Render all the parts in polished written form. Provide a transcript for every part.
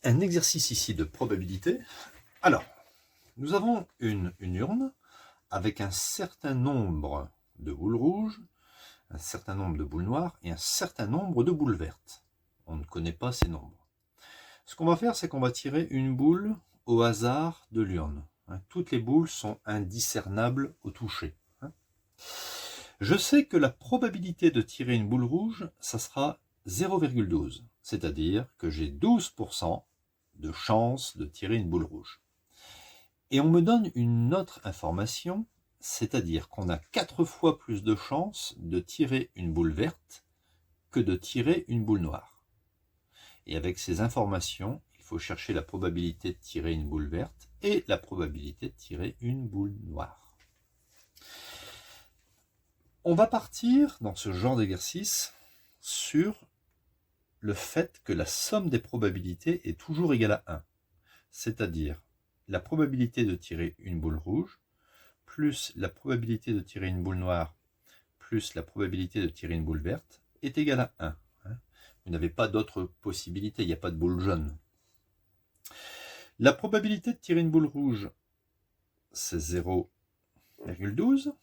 un exercice ici de probabilité. Alors, nous avons une urne avec un certain nombre de boules rouges, un certain nombre de boules noires et un certain nombre de boules vertes. On ne connaît pas ces nombres. Ce qu'on va faire, c'est qu'on va tirer une boule au hasard de l'urne. Toutes les boules sont indiscernables au toucher. Je sais que la probabilité de tirer une boule rouge, ça sera 0,12. C'est-à-dire que j'ai 12% de chance de tirer une boule rouge. Et on me donne une autre information, c'est-à-dire qu'on a 4 fois plus de chances de tirer une boule verte que de tirer une boule noire. Et avec ces informations, il faut chercher la probabilité de tirer une boule verte et la probabilité de tirer une boule noire. On va partir dans ce genre d'exercice sur le fait que la somme des probabilités est toujours égale à 1. C'est-à-dire la probabilité de tirer une boule rouge plus la probabilité de tirer une boule noire plus la probabilité de tirer une boule verte est égale à 1. Vous n'avez pas d'autre possibilité, il n'y a pas de boule jaune. La probabilité de tirer une boule rouge, c'est 0,12.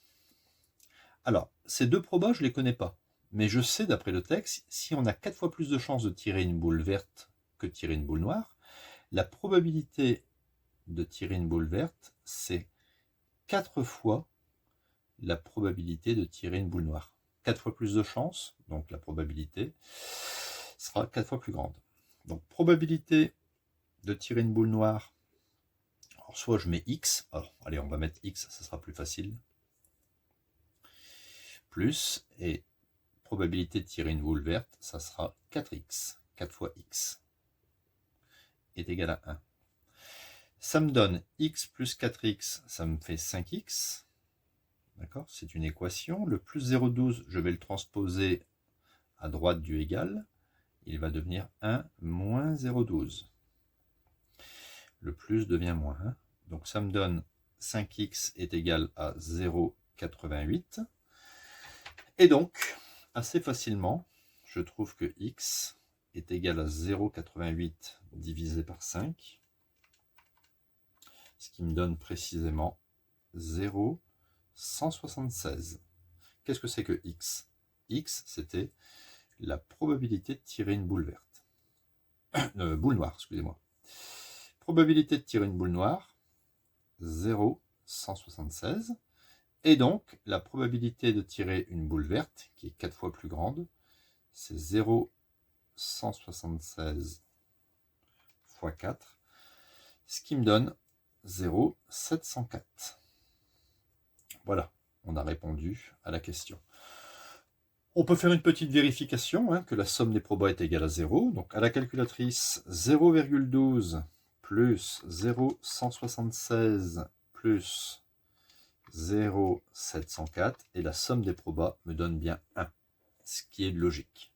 Alors, ces deux probas, je ne les connais pas. Mais je sais, d'après le texte, si on a 4 fois plus de chances de tirer une boule verte que de tirer une boule noire, la probabilité de tirer une boule verte, c'est 4 fois la probabilité de tirer une boule noire. 4 fois plus de chances, donc la probabilité sera 4 fois plus grande. Donc, probabilité de tirer une boule noire, alors soit je mets X, alors allez, on va mettre X, ça sera plus facile, plus, et probabilité de tirer une boule verte, ça sera 4X, 4 fois X, est égal à 1. Ça me donne X plus 4X, ça me fait 5X, d'accord, c'est une équation. Le plus 0,12, je vais le transposer à droite du égal, il va devenir 1 moins 0,12. Le plus devient moins 1. Donc ça me donne 5x est égal à 0,88. Et donc, assez facilement, je trouve que x est égal à 0,88 divisé par 5, ce qui me donne précisément 0,176. Qu'est-ce que c'est que x? X, c'était la probabilité de tirer une boule verte. Boule noire, excusez-moi. Probabilité de tirer une boule noire, 0,176. Et donc, la probabilité de tirer une boule verte, qui est 4 fois plus grande, c'est 0,176 fois 4, ce qui me donne 0,704. Voilà, on a répondu à la question. On peut faire une petite vérification, que la somme des probas est égale à 0. Donc à la calculatrice, 0,12 plus 0,176 plus 0,704, et la somme des probas me donne bien 1, ce qui est logique.